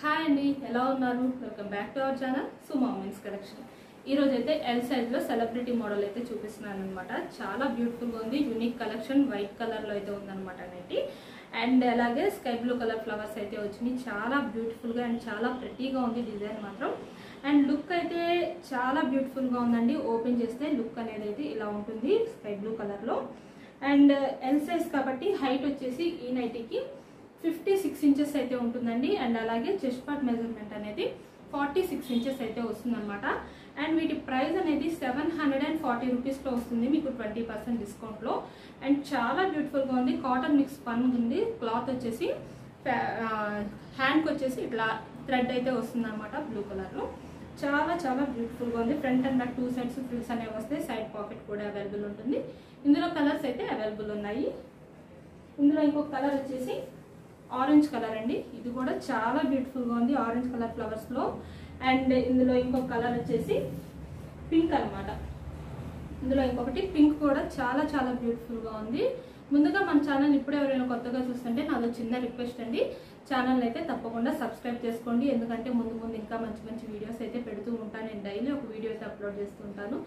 Hi అండి, ఎలా ఉన్నారు? Welcome back to our channel Suma women's collection. ఈ రోజు అయితే ఎల్ సైజ్ లో సెలబ్రిటీ మోడల్ అయితే చూపిస్తున్నాను అనమాట. చాలా బ్యూటిఫుల్ గా ఉంది. యూనిక్ కలెక్షన్ వైట్ కలర్ లో అయితే ఉందన్నమాట అనేది. అండ్ అలాగే స్కై బ్లూ కలర్ ఫ్లవర్స్ అయితే వచ్చినాయి. చాలా బ్యూటిఫుల్ గా అండ్ చాలా ప్రెట్టీగా ఉంది డిజైన్ మాత్రం. అండ్ లుక్ అయితే చాలా బ్యూటిఫుల్ గా ఉందండి. ఓపెన్ చేస్తే లుక్ అనేది అయితే ఇలా ఉంటుంది స్కై బ్లూ కలర్ లో. అండ్ ఎల్ సైజ్ కాబట్టి హైట్ వచ్చేసి ఈ నైటీకి 56 ఇంచెస్ అయితే ఉంటుందండి. అండ్ అలాగే చెస్ట్ పార్ట్ మెజర్మెంట్ అనేది 46 ఇంచెస్ అయితే వస్తుంది అనమాట. అండ్ వీటి ప్రైస్ అనేది 740 రూపీస్లో వస్తుంది మీకు 20% డిస్కౌంట్లో. అండ్ చాలా బ్యూటిఫుల్గా ఉంది. కాటన్ మిక్స్ పన్ ఉంది. క్లాత్ వచ్చేసి హ్యాండ్కి వచ్చేసి ఇట్లా థ్రెడ్ అయితే వస్తుంది అనమాట బ్లూ కలర్లో. చాలా చాలా బ్యూటిఫుల్గా ఉంది. Front and back 2 sides frills అనేవి వస్తాయి. సైడ్ పాకెట్ కూడా అవైలబుల్ ఉంటుంది. ఇందులో కలర్స్ అయితే అవైలబుల్ ఉన్నాయి. ఇందులో ఇంకొక కలర్ వచ్చేసి ఆరెంజ్ కలర్ అండి. ఇది కూడా చాలా బ్యూటిఫుల్గా ఉంది ఆరెంజ్ కలర్ ఫ్లవర్స్లో. అండ్ ఇందులో ఇంకొక కలర్ వచ్చేసి పింక్ అనమాట. ఇందులో ఇంకొకటి పింక్ కూడా చాలా చాలా బ్యూటిఫుల్గా ఉంది. ముందుగా మన ఛానల్ ఇప్పుడు ఎవరైనా కొత్తగా చూస్తుంటే నాదో చిన్న రిక్వెస్ట్ అండి, ఛానల్ అయితే తప్పకుండా సబ్స్క్రైబ్ చేసుకోండి. ఎందుకంటే ముందు ముందు ఇంకా మంచి మంచి వీడియోస్ అయితే పెడుతూ ఉంటాను. నేను డైలీ ఒక వీడియో అయితే అప్లోడ్ చేస్తూ ఉంటాను.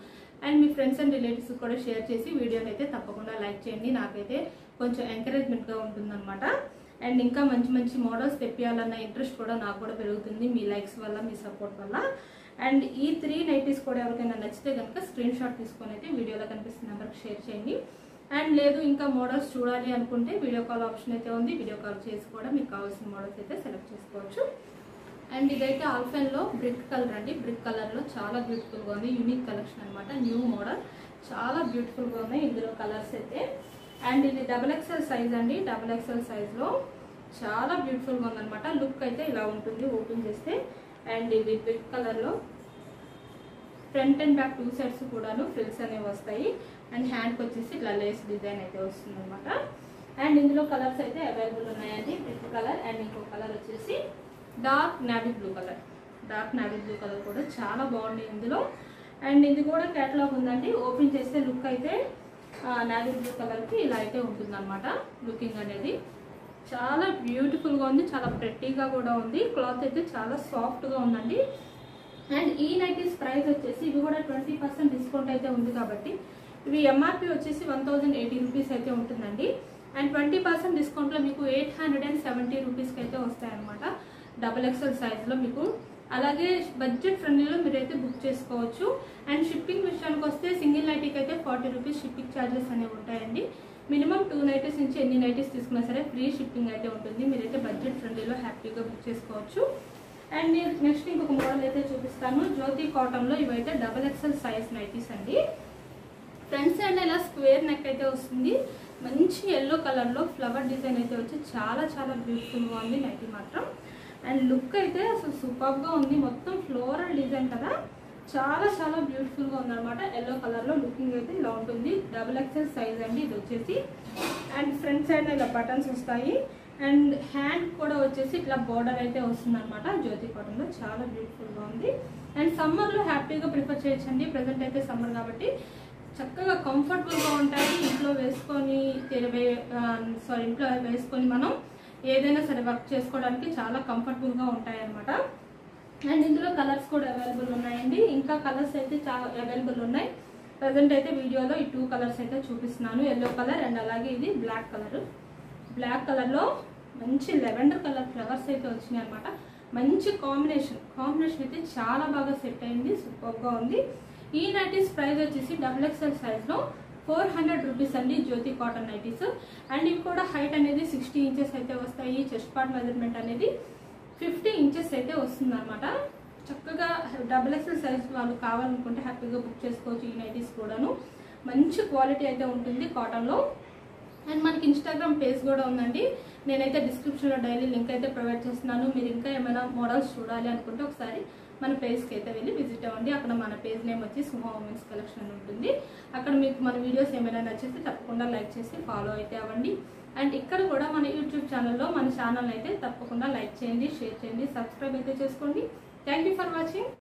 And me friends and relatives కూడా షేర్ చేసి వీడియోని అయితే తప్పకుండా లైక్ చేయండి. నాకైతే కొంచెం ఎంకరేజ్మెంట్గా ఉంటుందన్నమాట. అండ్ ఇంకా మంచి మంచి మోడల్స్ తెప్పియాలన్న ఇంట్రెస్ట్ కూడా నాకు కూడా పెరుగుతుంది మీ లైక్స్ వల్ల, మీ సపోర్ట్ వల్ల. అండ్ ఈ 3 నైటీస్ కూడా ఎవరికైనా నచ్చితే కనుక స్క్రీన్ షాట్ తీసుకొని అయితే వీడియోలో కనిపిస్తున్న నెంబర్కి షేర్ చేయండి. అండ్ లేదు ఇంకా మోడల్స్ చూడాలి అనుకుంటే వీడియో కాల్ ఆప్షన్ అయితే ఉంది. వీడియో కాల్ చేసి కూడా మీకు కావాల్సిన మోడల్స్ అయితే సెలెక్ట్ చేసుకోవచ్చు. అండ్ ఇదైతే ఆల్ఫెన్లో బ్రిక్ కలర్ అండి. బ్రిక్ కలర్లో చాలా బ్యూటిఫుల్గా ఉంది. యూనిక్ కలెక్షన్ అనమాట. న్యూ మోడల్ చాలా బ్యూటిఫుల్గా ఉన్నాయి ఇందులో కలర్స్ అయితే. అండ్ ఇది XXL సైజ్ అండి. XXL సైజ్లో చాలా బ్యూటిఫుల్గా ఉందన్నమాట. లుక్ అయితే ఇలా ఉంటుంది ఓపెన్ చేస్తే. అండ్ ఇది బ్రిక్ కలర్లో ఫ్రంట్ అండ్ బ్యాక్ 2 సైడ్స్ కూడాను ఫ్రిల్స్ అనేవి వస్తాయి. అండ్ హ్యాండ్కి వచ్చేసి ఇట్లా లేస్ డిజైన్ అయితే వస్తుంది అనమాట. అండ్ ఇందులో కలర్స్ అయితే అవైలబుల్ ఉన్నాయండి. బ్రిక్ కలర్ అండ్ ఇంకో కలర్ వచ్చేసి dark navy blue colour. Dark navy blue colour కూడా చాలా బాగుంది ఇందులో. అండ్ ఇది కూడా కేటలాగ్ ఉందండి. ఓపెన్ చేస్తే లుక్ అయితే నావీ బ్లూ కలర్కి ఇలా అయితే ఉంటుంది అనమాట. లుకింగ్ అనేది చాలా బ్యూటిఫుల్గా ఉంది. చాలా ప్రెట్టీగా కూడా ఉంది. క్లాత్ అయితే చాలా సాఫ్ట్గా ఉందండి. అండ్ ఈ నైటీస్ ప్రైస్ వచ్చేసి ఇవి కూడా 20% డిస్కౌంట్ అయితే ఉంది కాబట్టి ఇవి ఎంఆర్పి వచ్చేసి 1080 రూపీస్ అయితే ఉంటుందండి. అండ్ 20% డిస్కౌంట్లో మీకు 870 రూపీస్కి అయితే వస్తాయన్నమాట. XXL సైజ్లో మీకు. అలాగే బడ్జెట్ ఫ్రెండ్లీలో మీరైతే బుక్ చేసుకోవచ్చు. అండ్ షిప్పింగ్ విషయానికి వస్తే సింగిల్ నైటీకి అయితే 40 రూపీస్ షిప్పింగ్ ఛార్జెస్ అనేవి ఉంటాయండి. మినిమం 2 నైటీస్ నుంచి ఎన్ని నైటీస్ తీసుకున్నా సరే ఫ్రీ షిప్పింగ్ అయితే ఉంటుంది. మీరైతే బడ్జెట్ ఫ్రెండ్లీలో హ్యాపీగా బుక్ చేసుకోవచ్చు. అండ్ నెక్స్ట్ ఇంకొక మోడల్ అయితే చూపిస్తాను. జ్యోతి కాటన్లో ఇవైతే XXL సైజ్ నైటీస్ అండి. ఫ్రంట్ సైడ్ ఇలా స్క్వేర్ నెక్ అయితే వస్తుంది. మంచి ఎల్లో కలర్లో ఫ్లవర్ డిజైన్ అయితే వచ్చి చాలా చాలా బ్యూటిఫుల్గా ఉంది నైటీ మాత్రం. అండ్ లుక్ అయితే అసలు సూపర్గా ఉంది. మొత్తం ఫ్లోరల్ డిజైన్ కదా, చాలా చాలా బ్యూటిఫుల్గా ఉందన్నమాట. ఎల్లో కలర్లో లుకింగ్ అయితే ఇలా ఉంటుంది. XXL సైజ్ అండి ఇది వచ్చేసి. అండ్ ఫ్రంట్ సైడ్ ఇలా బటన్స్ వస్తాయి. అండ్ హ్యాండ్ కూడా వచ్చేసి ఇట్లా బోర్డర్ అయితే వస్తుంది అనమాట. జ్యోతి కాటన్లో చాలా బ్యూటిఫుల్గా ఉంది. అండ్ సమ్మర్లో హ్యాపీగా ప్రిఫర్ చేయొచ్చండి. ప్రజెంట్ అయితే సమ్మర్ కాబట్టి చక్కగా కంఫర్టబుల్గా ఉంటాయి. ఇంట్లో వేసుకొని ఇంట్లో వేసుకొని మనం ఏదైనా సరే వర్క్ చేసుకోవడానికి చాలా కంఫర్టబుల్గా ఉంటాయి అనమాట. అండ్ ఇందులో కలర్స్ కూడా అవైలబుల్ ఉన్నాయండి. ఇంకా కలర్స్ అయితే చాలా అవైలబుల్ ఉన్నాయి. ప్రజెంట్ అయితే వీడియోలో ఈ 2 కలర్స్ అయితే చూపిస్తున్నాను. ఎల్లో కలర్ అండ్ అలాగే ఇది బ్లాక్ కలర్. బ్లాక్ కలర్లో మంచి లెవెండర్ కలర్ ఫ్లవర్స్ అయితే వచ్చినాయి అనమాట. మంచి కాంబినేషన్ అయితే చాలా బాగా సెట్ అయింది. సూపర్గా ఉంది. ఈ నైటీస్ ప్రైస్ వచ్చేసి XXL సైజ్లో 400 రూపీస్ అండి. జ్యోతి కాటన్ నైటీస్. అండ్ ఇవి కూడా హైట్ అనేది 60 ఇంచెస్ అయితే వస్తాయి. చెస్ట్ పార్ట్ మెజర్మెంట్ అనేది 50 ఇంచెస్ అయితే వస్తుంది అనమాట. చక్కగా XXL సైజ్ వాళ్ళు కావాలనుకుంటే హ్యాపీగా బుక్ చేసుకోవచ్చు. ఈ నైటీస్ కూడాను మంచి క్వాలిటీ అయితే ఉంటుంది కాటన్లో. అండ్ మనకి ఇన్స్టాగ్రామ్ పేజ్ కూడా ఉందండి. నేనైతే డిస్క్రిప్షన్లో డైలీ లింక్ అయితే ప్రొవైడ్ చేస్తున్నాను. మీరు ఇంకా ఏమైనా మోడల్స్ చూడాలి అనుకుంటే ఒకసారి మన పేజ్కి అయితే వెళ్ళి విజిట్ అవ్వండి. అక్కడ మన పేజ్ నేమ్ వచ్చి సుమా ఉమెన్స్ కలెక్షన్ ఉంటుంది. అక్కడ మీకు మన వీడియోస్ ఏమైనా నచ్చితే తప్పకుండా లైక్ చేసి ఫాలో అయితే అవ్వండి. అండ్ ఇక్కడ కూడా మన యూట్యూబ్ ఛానల్లో మన ఛానల్ అయితే తప్పకుండా లైక్ చేయండి, షేర్ చేయండి, సబ్స్క్రైబ్ అయితే చేసుకోండి. Thank you for watching.